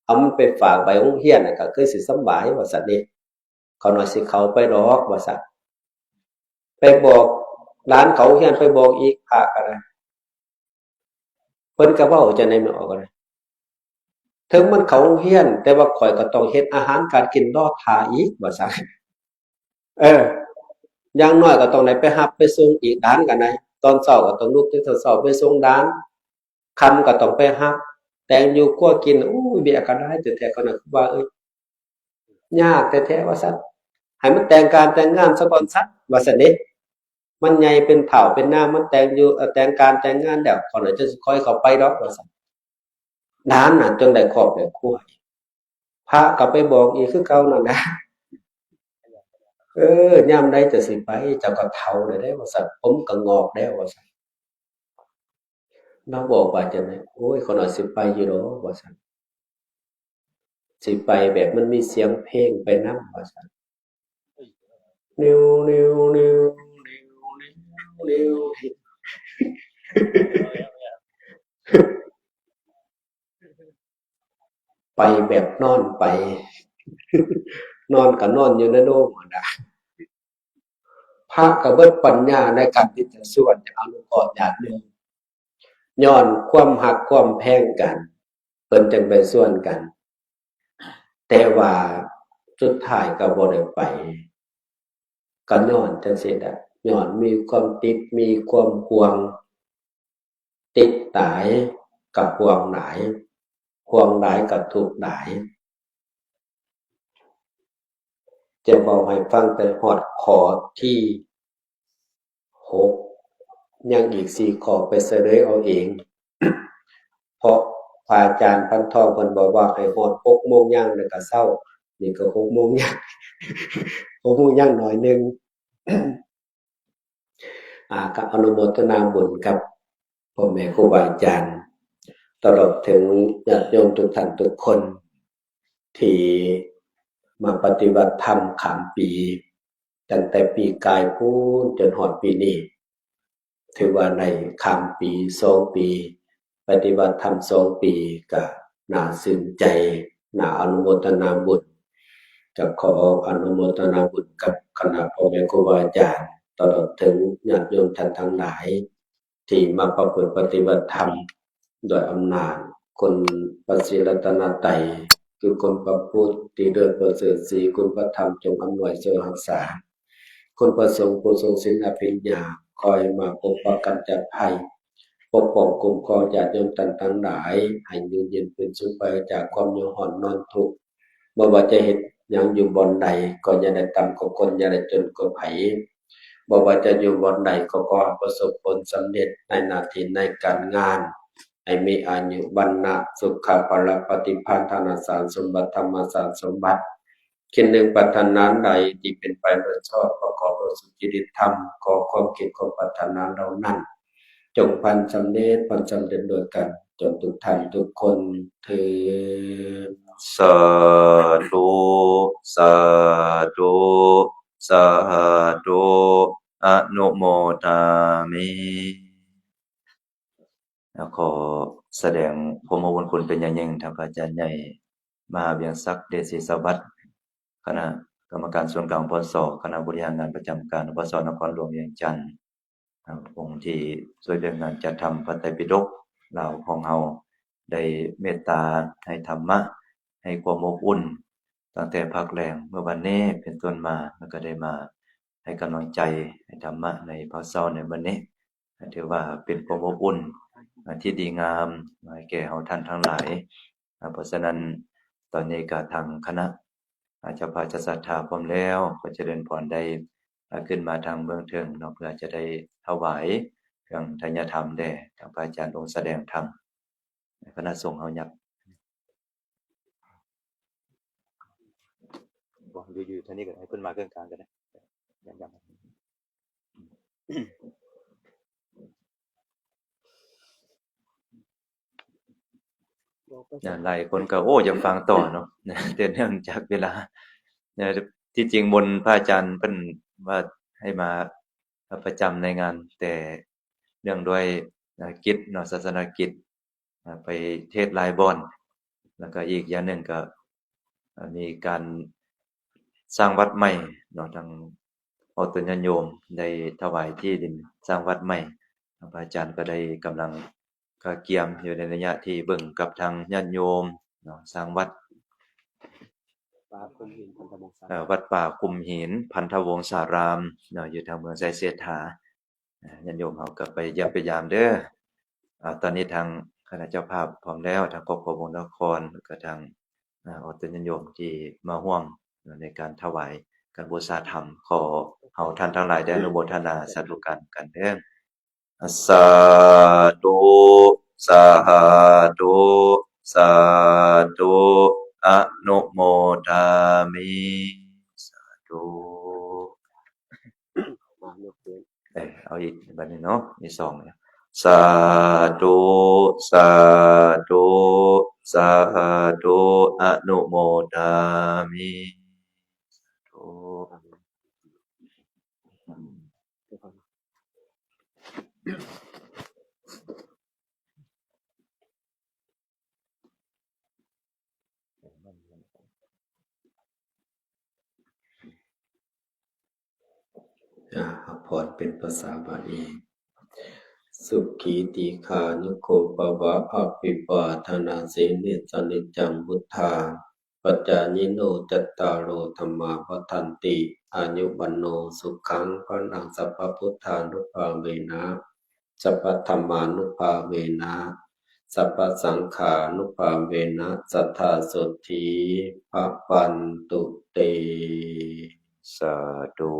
Speaker 1: เอามันไปฝากไว้โรงเรียนน่ะก็คือสิสำบายว่าซั่นเด้ เขาหน่อยสิเขาไปดอกว่าซั่นไปบอกหลานเขาเฮียนไปบอกอีกพระก็ได้เพิ่นก็เว้าจังได๋ไม่ออกก็ได้ถึงมันเขาเฮียนแต่ว่าข่อยก็ต้องเฮ็ดอาหารการกินรอท่าอีกว่าซั่นเอออย่างน้อยก็ต้องได้ไปรับไปส่งอีกหลานก็ได้ตอนเช้าก็ต้องลุกแต่เช้าๆไปส่งหลานค่ำก็ต้องไปรับแต่งอยู่ครัวกินโอ้ยเบียก็ได้แต่แท้ก็น่ะคือว่าเอ้ยยากแท้ๆว่าซั่นให้มันแต่งการแต่งงานซะก่อนซะว่าซั่นเด้มันใหญ่เป็นเฒ่าเป็นนางมันแต่งอยู่แต่งการแต่งงานแล้วเขาน่ะจะค่อยเข้าไปดอกว่าซั่นหลานน่ะจนได้ครอบได้ครัวพระก็ไปบอกอีกคือเก่านั่นนะยามใดจะสิไปเจ้าก็เฒ่าแล้วเด้ว่าซั่นผมก็งอกแล้วว่าซั่นเราบอกว่าจังได๋โอ้ยข้อยน่าสิไปอยู่ดอกว่าซั่นสิไปแบบมันมีเสียงเพลงไปนำว่าซั่นไปแบบนอนไปนอนก็นอนอยู่ในโรงนั่นน่ะพระก็เบิดปัญญาในการที่จะสวดจะอนุเคราะห์ญาติโยมย้อนความรักความแพงกันเพิ่นจังไปสวนกันแต่ว่าสุดท้ายก็บ่ได้ไปก็ย้อนจังซี้แหละย้อนมีความติดมีความห่วงติดหลายก็ห่วงหลายห่วงหลายก็ทุกข์หลายจะเว้าให้ฟังแต่ฮอดข้อที่6ยังอีก4ข้อไปเฉลยเอาเองเพราะพระอาจารย์พันทองเพิ่นบอกว่าให้ฮอด6โมงยังแล้วก็เช้านี่ก็6โมงยัง6โมงยังหน่อยหนึ่งก็อนุโมทนาบุญกับพ่อแม่ครูบาอาจารย์ตลอดถึงญาติโยมทุกท่านทุกคนที่มาปฏิบัติธรรมข้ามปีตั้งแต่ปีกายพูนจนฮอดปีนี้ถือว่าในข้ามปี2ปีปฏิบัติธรรม2ปีก็น่าซึ้งใจน่าอนุโมทนาบุญก็ขออนุโมทนาบุญกับคณะพ่อแม่ครูบาอาจารย์ตลอดถึงญาติโยมท่านทั้งหลายที่มาประพฤติปฏิบัติธรรมโดยอำนาจคุณพระศรีรัตนตรัยคือคุณพระพุทธที่เลิศประเสริฐศรีคุณพระธรรมจงอำนวยช่วยรักษาคุณพระสงฆ์ผู้ทรงศีลอภิญญาคอยมาปกปักกำจัดภัยปกป้องคุ้มครองญาติโยมท่านทั้งหลายให้อยู่เย็นเป็นสุขปราศจากความหิวร้อนนอนทุกข์บ่ว่าจะเฮ็ดหยังอยู่บ่อนใดก็อย่าได้ต่ำกว่าคนอย่าได้จนกว่าไผบ่ว่าจะอยู่บ่อนใดก็ขอให้ประสบผลสำเร็จในหน้าที่ในการงานให้มีอายุวันนะสุขภละปฏิภาณธนสารสมบัติธรรมสารสมบัติคิดหนึ่งปรารถนาใดที่เป็นไปโดยชอบก็ขอโดยสุจริตธรรมขอความคิดความปรารถนาเหล่านั้นจงพันสำเร็จพันสำเร็จโดยกันจนทุกท่านทุกคนเถิด
Speaker 2: สาธุสาธุสาธุอนุโมทามิแล้วขอแสดงพรหมมงคลเป็นอย่างยิ่งท่านพระอาจารย์ใหญ่มหาเวียงศักดิ์เดชศรีสวัสดิ์คณะกรรมการส่วนกลางปสคณะบริหารงานประจำการปสนครหลวงเวียงจันทร์องค์ที่ช่วยเรื่องงานจัดทำพระไตรปิฎกเราของเฮาได้เมตตาให้ธรรมะให้ความอบอุ่นตั้งแต่ภาคแรงเมื่อวันนี้เป็นต้นมาแล้วก็ได้มาให้กำลังใจให้ธรรมะในภาคเช้าในวันนี้ถือว่าเป็นความอบอุ่นที่ดีงามให้แก่เฮาท่านทั้งหลายเพราะฉะนั้นตอนนี้ก็ทางคณะเจ้าภาพเจ้าศรัทธาพร้อมแล้วก็เจริญพรได้ขึ้นมาทางเบื้องเทิงเนาะเพื่อจะได้ถวายเครื่องธัญธรรมแด่ทางพระอาจารย์องค์แสดงธรรมคณะสงฆ์เฮายักบ่อยู่ๆท่านี้ก็ให้เพิ่นมาเครื่องกลางก็ได้ย้ำหลายคนก็โอ้อยากฟังต่อเนาะแต่เนื่องจากเวลาที่จริงมนต์พระอาจารย์เพิ่นว่าให้มาประจำในงานแต่เนื่องด้วยกิจเนาะศาสนกิจไปเทศน์หลายบ่อนแล้วก็อีกอย่างหนึ่งก็มีการ สร้างวัดใหม่เนาะทางเอาตนญาติโยมได้ถวายที่ดินสร้างวัดใหม่ทางพระอาจารย์ก็ได้กำลังก็เกียมอยู่ในระยะที่เบิ่งกับทางญาติโยมเนาะสร้างวัดวัดป่าคุมหินพันธวงศารามเนาะอยู่ทางเมืองไสเสถาญาติโยมเฮาก็ไปเยี่ยมไปยามเด้อตอนนี้ทางคณะเจ้าภาพพร้อมแล้วทางครอบครัววงศ์นครแล้วก็ทางเอาตนญาติโยมที่มาร่วมในการถวายการบูชาธรรมขอเฮาท่านทั้งหลายได้อนุโมทนาสาธุกันเด้อสาธุสาธุสาธุอนุโมทามิสาธุเอาอีกบัดนี้เนาะมีสองเนี่ยสาธุสาธุสาธุอนุโมทามิสาธุ
Speaker 1: พรเป็นภาษาบาลีสุขีติขานุโกปวะอภิปาทนาสินิสนิจังบุทธาปัจจายิโนจัตตารโอธรรมาวัฏันติอายุวันโนสุขังพลังสัพพพุทธานุภาเวนะสัพพธรรมานุภาเวนะสัพพสังขานุภาเวนะสัทธาโสธีภปันตุเต
Speaker 2: สาธุ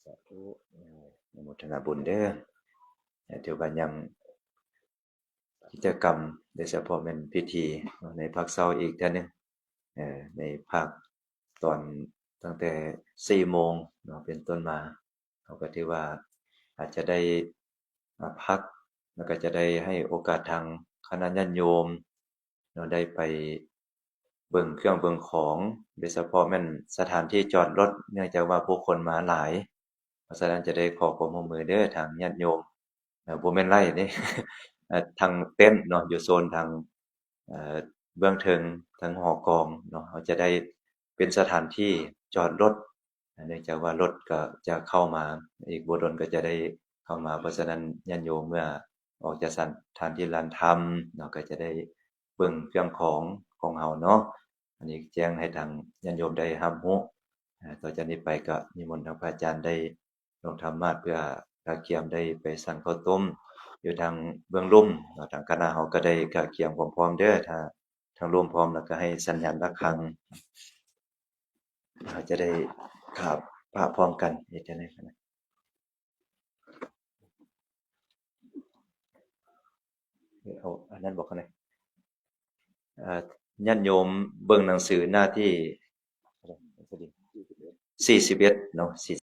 Speaker 2: สาธุอนุโมทนาบุญเด้อเดี๋ยวกันยังกิจกรรมโดยเฉพาะเป็นพิธีในภาคเช้าอีกเท่านึงในภาคตอนตั้งแต่ 4 โมงเนาะเป็นต้นมาเขาก็ถือว่าอาจจะได้พักแล้วก็จะได้ให้โอกาสทางคณะญาติโยมเนาะได้ไปเบิ่งเครื่องเบิ่งของโดยเฉพาะแม่นสถานที่จอดรถเนื่องจากว่าผู้คนมาหลายเพราะฉะนั้นจะได้ขอความร่วมมือเด้อทางญาติโยมบ่แม่นไร่เด้ ทางเต็นท์เนาะอยู่โซนทางเบื้องเทิงทางหอกองเนาะเขาจะได้เป็นสถานที่จอดรถเนื่องจากว่ารถก็จะเข้ามาอีกบ่ดนก็จะได้เข้ามาเพราะฉะนั้นญาติโยมเมื่อออกจากสถานที่ลานธรรมเนาะก็จะได้เบิ่งเครื่องของเฮาเนาะอันนี้แจ้งให้ทางญาติโยมได้รับรู้ต่อจากนี้ไปก็นิมนต์ทางพระอาจารย์ได้ลงธรรมาสน์เพื่อพระเกียมได้ไปสั่งข้าวต้มอยู่ทางเบื้องลุ่มทางคณะเฮาก็ได้กะเกียมพร้อมๆเด้อถ้าทางร่วมพร้อมแล้วก็ให้สัญญาณระฆังจะได้กราบพระพร้อมกันเฮ็ดจังได๋นะเอาอันนั้นบอกกันหน่อยญาติโยมเบิ่งหนังสือหน้าที่41เนาะ